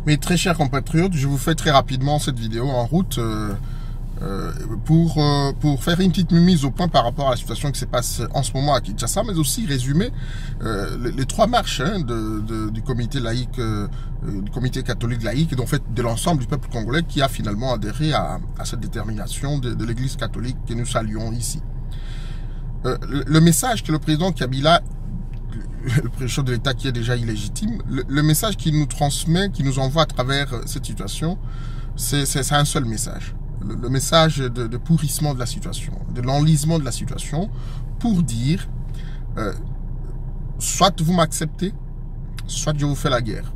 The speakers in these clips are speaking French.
Mes très chers compatriotes, je vous fais très rapidement cette vidéo en route pour faire une petite mise au point par rapport à la situation qui se passe en ce moment à Kinshasa, mais aussi résumer les trois marches du comité laïque, du comité catholique laïque, et donc fait de l'ensemble du peuple congolais qui a finalement adhéré à cette détermination de l'Église catholique que nous saluons ici. Le message que le président Kabila, le chef de l'État qui est déjà illégitime, le message qu'il nous transmet, qu'il nous envoie à travers cette situation, c'est un seul message. Le message de pourrissement de la situation, de l'enlisement de la situation, pour dire soit vous m'acceptez, soit je vous fais la guerre.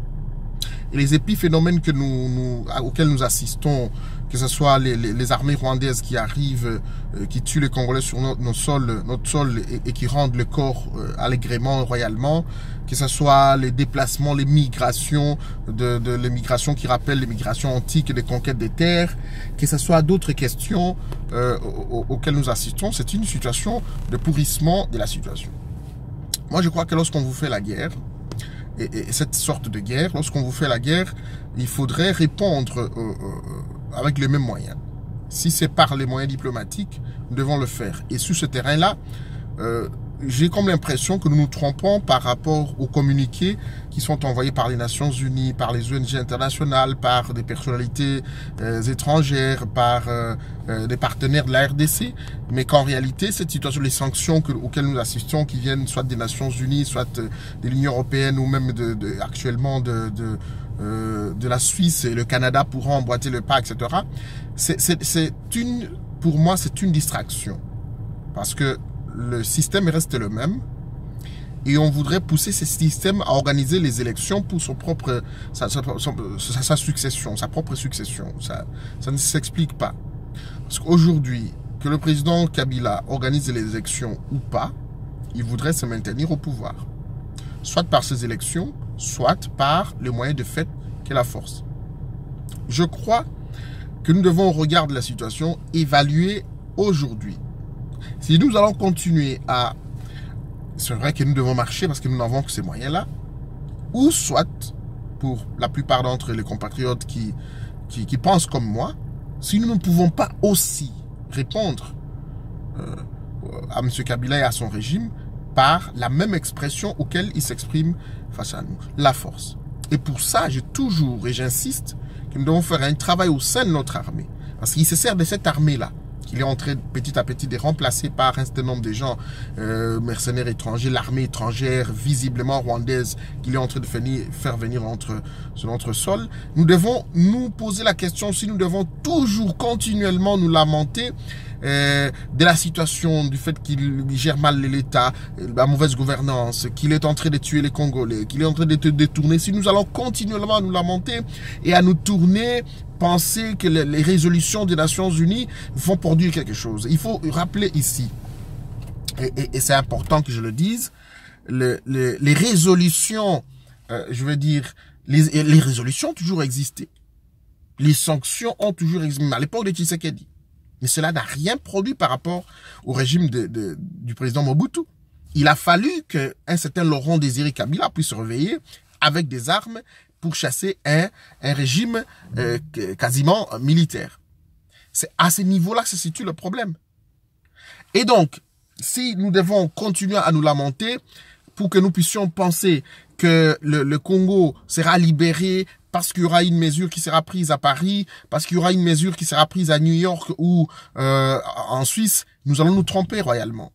Et les épiphénomènes auxquels nous assistons, que ce soit les armées rwandaises qui arrivent, qui tuent les Congolais sur notre sol et qui rendent le corps allègrement, royalement, que ce soit les déplacements, les migrations, les migrations qui rappellent les migrations antiques et les conquêtes des terres, que ce soit d'autres questions auxquelles nous assistons, c'est une situation de pourrissement de la situation. Moi, je crois que lorsqu'on vous fait la guerre, et cette sorte de guerre, lorsqu'on vous fait la guerre, il faudrait répondre avec les mêmes moyens. Si c'est par les moyens diplomatiques, nous devons le faire. Et sur ce terrain-là, j'ai comme l'impression que nous nous trompons par rapport aux communiqués qui sont envoyés par les Nations Unies, par les ONG internationales, par des personnalités étrangères, par des partenaires de la RDC, mais qu'en réalité, cette situation, les sanctions auxquelles nous assistons, qui viennent soit des Nations Unies, soit de l'Union Européenne, ou même actuellement de la Suisse et le Canada pour emboîter le pas, etc., pour moi, c'est une distraction. Parce que le système reste le même et on voudrait pousser ce système à organiser les élections pour sa succession, sa propre succession. Ça ne s'explique pas. Parce qu'aujourd'hui, que le président Kabila organise les élections ou pas, il voudrait se maintenir au pouvoir. Soit par ces élections, soit par les moyens de fait qu'est la force. Je crois que nous devons, au regard de la situation, évaluer aujourd'hui. Si nous allons continuer à... C'est vrai que nous devons marcher parce que nous n'avons que ces moyens-là. Ou soit, pour la plupart d'entre les compatriotes qui pensent comme moi, si nous ne pouvons pas aussi répondre à M. Kabila et à son régime par la même expression auquel il s'exprime face à nous, la force. Et pour ça, j'ai toujours, et j'insiste, que nous devons faire un travail au sein de notre armée. Parce qu'il se sert de cette armée-là, qu'il est en train petit à petit de remplacer par un certain nombre de gens, mercenaires étrangers, l'armée étrangère visiblement rwandaise qu'il est en train de faire venir sur notre sol. Nous devons nous poser la question si nous devons toujours continuellement nous lamenter de la situation, du fait qu'il gère mal l'État, la mauvaise gouvernance, qu'il est en train de tuer les Congolais, qu'il est en train de détourner. Si nous allons continuellement nous lamenter et à nous tourner, penser que les résolutions des Nations Unies vont produire quelque chose. Il faut rappeler ici, et c'est important que je le dise, les résolutions, je veux dire, les résolutions ont toujours existé. Les sanctions ont toujours existé, à l'époque de Tshisekedi. Mais cela n'a rien produit par rapport au régime du président Mobutu. Il a fallu qu'un certain Laurent Désiré Kabila puisse se réveiller avec des armes pour chasser un régime quasiment militaire. C'est à ce niveau-là que se situe le problème. Et donc, si nous devons continuer à nous lamenter pour que nous puissions penser que le Congo sera libéré parce qu'il y aura une mesure qui sera prise à Paris, parce qu'il y aura une mesure qui sera prise à New York ou en Suisse, nous allons nous tromper royalement.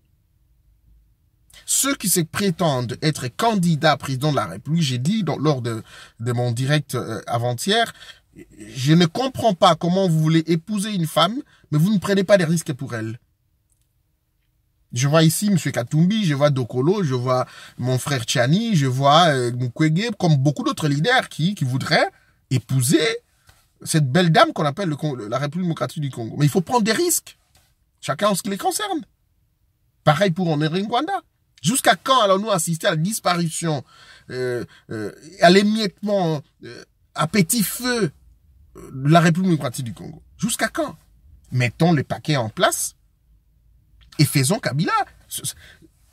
Ceux qui se prétendent être candidats président de la République, j'ai dit lors de mon direct avant-hier, je ne comprends pas comment vous voulez épouser une femme, mais vous ne prenez pas des risques pour elle. Je vois ici M. Katumbi, je vois Dokolo, je vois mon frère Tchani, je vois Mukwege, comme beaucoup d'autres leaders qui voudraient épouser cette belle dame qu'on appelle la République démocratique du Congo. Mais il faut prendre des risques, chacun en ce qui les concerne. Pareil pour Honoré Ngwanda. Jusqu'à quand allons-nous assister à la disparition, à l'émiettement, à petit feu de la République démocratique du Congo? Jusqu'à quand? Mettons les paquets en place et faisons Kabila.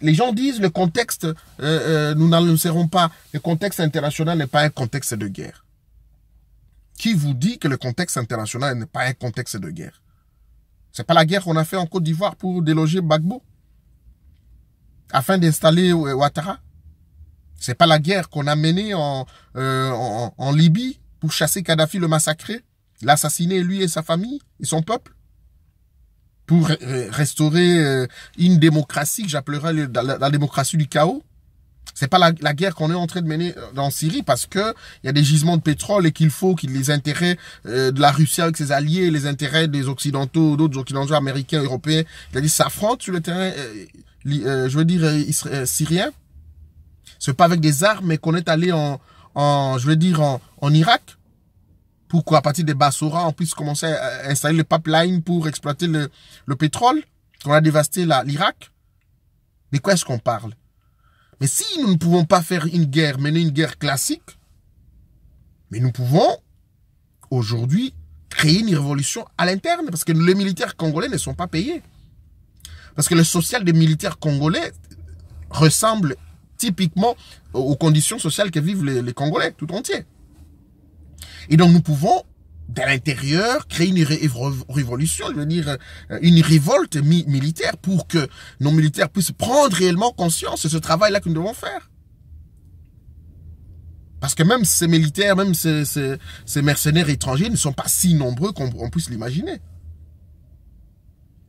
Les gens disent le contexte, nous n'en serons pas, le contexte international n'est pas un contexte de guerre. Qui vous dit que le contexte international n'est pas un contexte de guerre? C'est pas la guerre qu'on a fait en Côte d'Ivoire pour déloger Gbagbo afin d'installer Ouattara. C'est pas la guerre qu'on a menée en Libye pour chasser Kadhafi, le massacrer, l'assassiner lui et sa famille et son peuple, pour restaurer une démocratie que j'appellerais la démocratie du chaos. C'est pas la guerre qu'on est en train de mener en Syrie parce que il y a des gisements de pétrole et qu'il faut qu'il les intérêts de la Russie avec ses alliés, les intérêts des Occidentaux, d'autres Occidentaux, Américains, Européens, il a dit s'affrontent sur le terrain, je veux dire, syrien. C'est pas avec des armes, mais qu'on est allé en Irak pour qu'à partir des Bassora, on puisse commencer à installer le pipeline pour exploiter le pétrole, qu'on a dévasté l'Irak. De quoi est-ce qu'on parle? Mais si nous ne pouvons pas faire une guerre, mener une guerre classique, mais nous pouvons aujourd'hui créer une révolution à l'interne parce que les militaires congolais ne sont pas payés. Parce que le social des militaires congolais ressemble typiquement aux conditions sociales que vivent les Congolais tout entiers. Et donc nous pouvons, de l'intérieur, créer une révolution, je veux dire, une révolte militaire pour que nos militaires puissent prendre réellement conscience de ce travail-là que nous devons faire. Parce que même ces militaires, même ces mercenaires étrangers ne sont pas si nombreux qu'on puisse l'imaginer.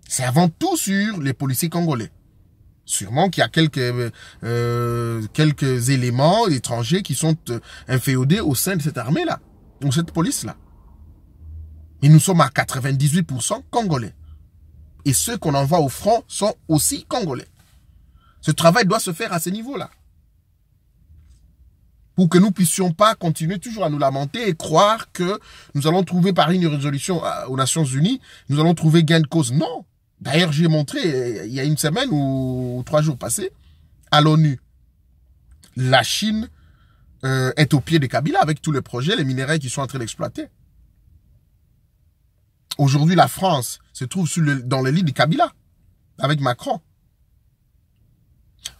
C'est avant tout sur les policiers congolais. Sûrement qu'il y a quelques éléments étrangers qui sont inféodés au sein de cette armée-là, ou cette police-là. Et nous sommes à 98% congolais. Et ceux qu'on envoie au front sont aussi congolais. Ce travail doit se faire à ce niveau-là. Pour que nous ne puissions pas continuer toujours à nous lamenter et croire que nous allons trouver par une résolution aux Nations Unies, nous allons trouver gain de cause. Non. D'ailleurs, j'ai montré il y a une semaine ou 3 jours passés, à l'ONU, la Chine est au pied de Kabila avec tous les projets, les minéraux qu'ils sont en train d'exploiter. Aujourd'hui, la France se trouve dans le lit de Kabila, avec Macron.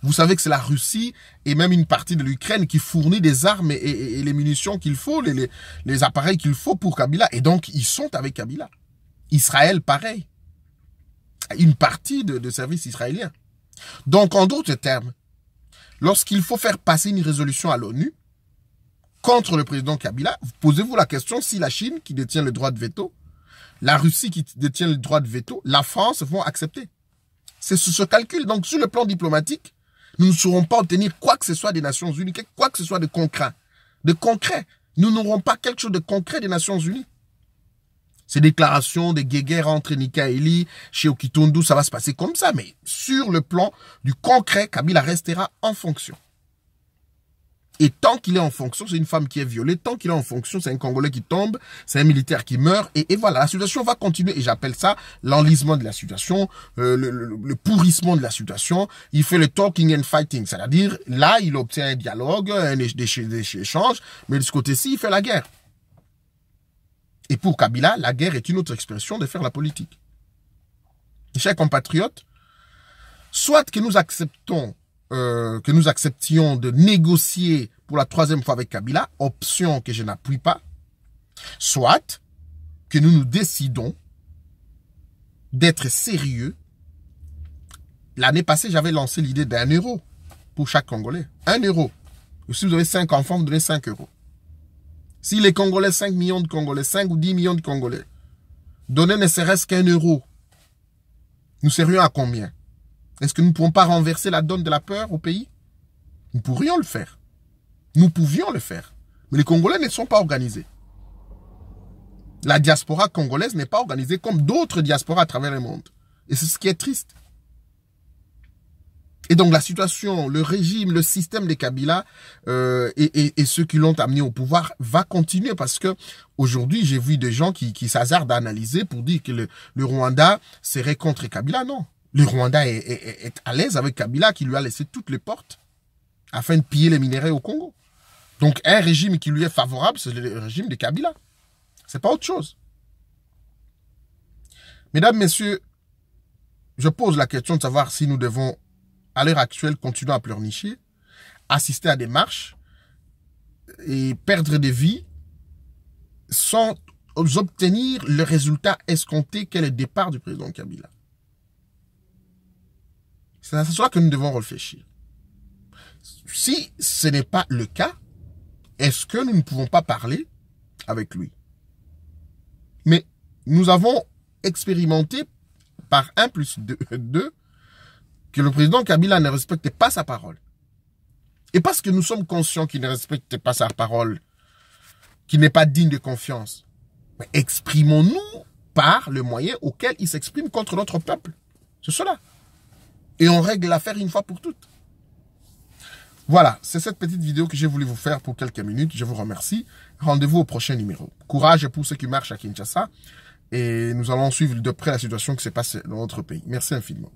Vous savez que c'est la Russie et même une partie de l'Ukraine qui fournit des armes et les munitions qu'il faut, les appareils qu'il faut pour Kabila. Et donc, ils sont avec Kabila. Israël, pareil. Une partie de services israéliens. Donc, en d'autres termes, lorsqu'il faut faire passer une résolution à l'ONU contre le président Kabila, posez-vous la question si la Chine, qui détient le droit de veto, la Russie qui détient le droit de veto, la France vont accepter. C'est ce calcul. Donc, sur le plan diplomatique, nous ne saurons pas obtenir quoi que ce soit des Nations Unies, quoi que ce soit de concret. Nous n'aurons pas quelque chose de concret des Nations Unies. Ces déclarations des guéguerres entre Nikaeli, chez Okitundu, ça va se passer comme ça. Mais sur le plan du concret, Kabila restera en fonction. Et tant qu'il est en fonction, c'est une femme qui est violée. Tant qu'il est en fonction, c'est un Congolais qui tombe, c'est un militaire qui meurt. Et voilà, la situation va continuer. Et j'appelle ça l'enlisement de la situation, le pourrissement de la situation. Il fait le talking and fighting. C'est-à-dire, là, il obtient un dialogue, des échanges. Mais de ce côté-ci, il fait la guerre. Et pour Kabila, la guerre est une autre expression de faire la politique. Chers compatriotes, soit que nous acceptions de négocier pour la 3e fois avec Kabila, option que je n'appuie pas, soit que nous nous décidons d'être sérieux. L'année passée, j'avais lancé l'idée d'1 euro pour chaque Congolais. 1 euro. Et si vous avez 5 enfants, vous donnez 5 euros. Si les Congolais, 5 millions de Congolais, 5 ou 10 millions de Congolais, donnaient ne serait-ce qu'1 euro, nous serions à combien? Est-ce que nous ne pouvons pas renverser la donne de la peur au pays? Nous pourrions le faire. Nous pouvions le faire. Mais les Congolais ne sont pas organisés. La diaspora congolaise n'est pas organisée comme d'autres diasporas à travers le monde. Et c'est ce qui est triste. Et donc la situation, le régime, le système de Kabila et ceux qui l'ont amené au pouvoir va continuer parce que aujourd'hui j'ai vu des gens qui s'hasardent à analyser pour dire que le Rwanda serait contre Kabila. Non. Le Rwanda est à l'aise avec Kabila qui lui a laissé toutes les portes afin de piller les minéraux au Congo. Donc un régime qui lui est favorable, c'est le régime de Kabila. C'est pas autre chose. Mesdames, messieurs, je pose la question de savoir si nous devons, à l'heure actuelle, continuer à pleurnicher, assister à des marches et perdre des vies sans obtenir le résultat escompté qu'est le départ du président Kabila. C'est à cela que nous devons réfléchir. Si ce n'est pas le cas, est-ce que nous ne pouvons pas parler avec lui? Mais nous avons expérimenté par 1+2 que le président Kabila ne respectait pas sa parole. Et parce que nous sommes conscients qu'il ne respecte pas sa parole, qu'il n'est pas digne de confiance, exprimons-nous par le moyen auquel il s'exprime contre notre peuple. C'est cela. Et on règle l'affaire une fois pour toutes. Voilà, c'est cette petite vidéo que j'ai voulu vous faire pour quelques minutes. Je vous remercie. Rendez-vous au prochain numéro. Courage pour ceux qui marchent à Kinshasa. Et nous allons suivre de près la situation qui s'est passée dans notre pays. Merci infiniment.